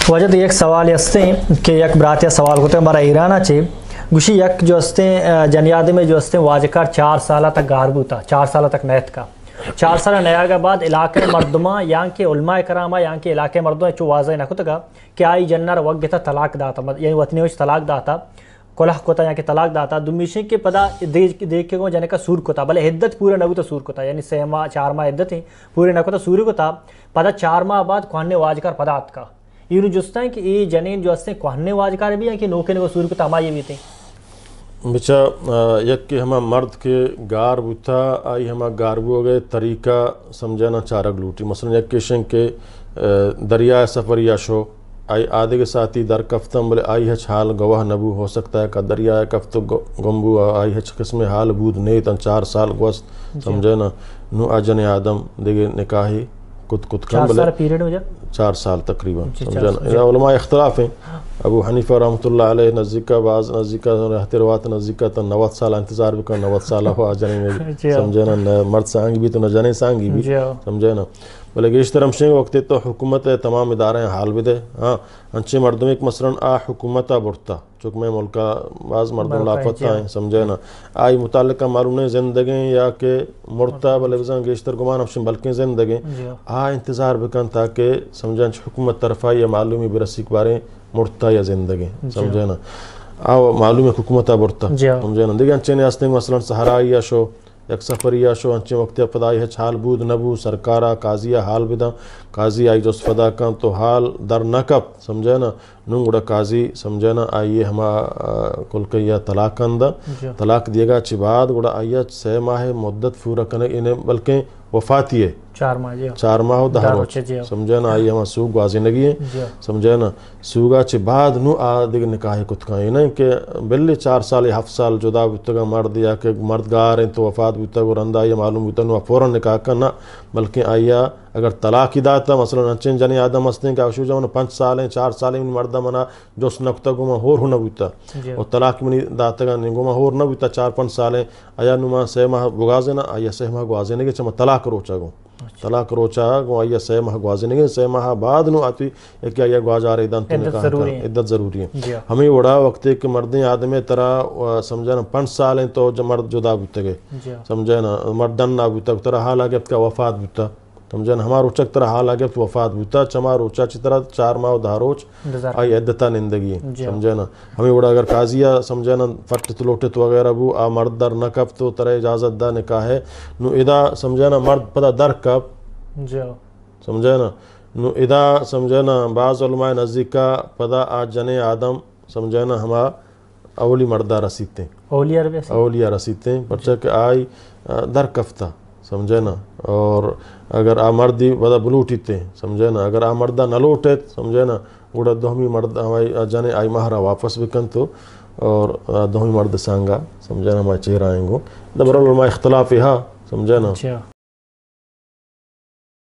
वजह एक सवाल हस्ते कि यक ब्रातिया सवाल होते हमारा ईरान चे गुशी यक जो हस्ते जनियाद में जो हस्ते वाजकार 4 साल तक गारबू था 4 साल तक नैत का 4 साल नया के बाद इलाके मर्दमा यहाँ के उलमा करामा यहाँ के इलाके मर्दों चो वाजह नखुत का कि आई जन्नर वक्त था तलाक दाता यानी वतनी तलाक दाता कोलह कोता यहाँ के तलाक दाता दुमिशी के पदा देख के जाने का सूर कोता भले हिद्दत पूरे नबू तो सूर कोता यानी 6 माह 4 माह हिद्दत ही पूरे न कोता सूर्य कोता पदा 4 माह बाद कोहने वाजकार पदात का यूँ जुस्ता है कि ये जनीन जो हस्ते कोहने वाजकार भी है कि नौके को सूर्य को तमा ये भी थे बच्चा यक के हमा मर्द के गार बुता आई हमा गारबू हो गए तरीका समझाना चारक लूटी मसलन यक के शें के दरिया सफ़र या शो आई आधे के साथी दर कफ्तम बोले आई है हाल गवाह नबू हो सकता है का दरिया कफ्त गम्बू आई है किस्म हाल बूद नहीं तन 4 साल गोस्त समझे ना नु अजन आदम देगे निकाही कुत कम बोले 4 साल तकरीबन समझना उलमा इख्तलाफ हैं अबू हनीफा रहमतुल्लाह अलैह नज़दीका बाज़ नज़दीका रहते रवात नज़दीका तो 90 साल इंतज़ार भी कर 90 साल हो जने में समझे ना मर्द सांगी भी तो न जने सांगी भी समझे ना बोले कि इस तरह शेंग वक्त तो हुकूमत तमाम इदारे हाल भी दे हाँ अच्छे मर्दों एक मसलन आ हुकूमत बुरता चूँकि मैं मुल्का बाज़ मर्दों लापता हैं समझे ना आई मुतालिका मालूम नहीं ज़िंदगी या के मुर्ता बोले वज़न गेश्तर गुमान अपने बल्कि ज़िंदगी आ इंतज़ार बिकन ताकि समझे हुकूमत तरफा या मालूमी बरसी के बारे मुर्ता या ज़िंदगी समझे ना आओ मालूम है हुकूमत बुरता समझे ना देखिए अच्छे ने आस्ते मसलन सहारा या शो एक सफरिया शो अंचे वक्त फदाई है हाल बूद नबू सरकारा काजिया हाल बिदा काजी आई जो फदा का तो हाल दर नकब समझे ना नुंगड़ा काजी समझे ना आइए हमा कुल कैया तलाक अंदा तलाक दिएगा अच्छी बात गुड़ा आइया 6 माह मुद्दत पूरा करने इन्हें बल्कि वफाती है 4 माह 10 रोज समझे ना आई हमारा सूग वाजी नगी है समझे ना सूगा चे बाद नु आ दिग निकाह कुत का नहीं कि बिल्ली 4 साल 7 साल जुदा बुतगा मर्द या के मर्द गार हैं तो वफात बुता को रंदा या मालूम बुता नु फौरन निकाह करना बल्कि आइया अगर तलाक ही दाता मसलन अच्छे जनी आदम हस्ते का अशू जब 5 साल हैं 4 साल में मर्दा मना जो नकता गुमा होर होना बुता और तलाक में दाता का गुमा होर न बुता 4-5 साल हैं आया नुमा 6 माह बुगाजे ना आया 6 माह गुआजे ने चमा तलाक रोचा गो तलाक रोचा गो आया 6 माह गुआजे ने 6 माह बाद नु आती एक आया गुआजा रे दन तने कहा इद्दत जरूरी है हमें बड़ा वक्त के मर्दे आदमी तरह समझे ना 5 साल हैं तो मर्द जुदा बुते गए समझे ना मर्दन ना बुता तरह हाल आगे का वफात बुता समझे ना हमारा उचक तरह हाल आगे तो वफात बुता चमा रोचा ची तरह 4 माह 10 रोज आई इद्दता निंदगी समझे ना हमें बड़ा अगर काजिया समझे ना फट तो लोटे तो वगैरह बू आ मर्द दर नकब तो तरह इजाज़त दा निकाह है नु इदा समझे ना मर्द पता दर कब समझे ना नु इदा समझे ना बाज़ उलमा नज़दीका पदा आज जने आदम समझे ना हमा अवली मर्दा रसीते अवलिया रसीते परचा के आई दर कफ्ता समझे ना और अगर आ मर्दी बदा बलूटीते समझे ना अगर आ मर्दा न लौटे समझे ना उड़ा दोहमी मर्द हमारी जाने आई महारा वापस बिकन तो और दोहमी मर्द सांगा समझे ना हमारे चेहरा आएंगो दबरल इख्तलाफ है समझे ना।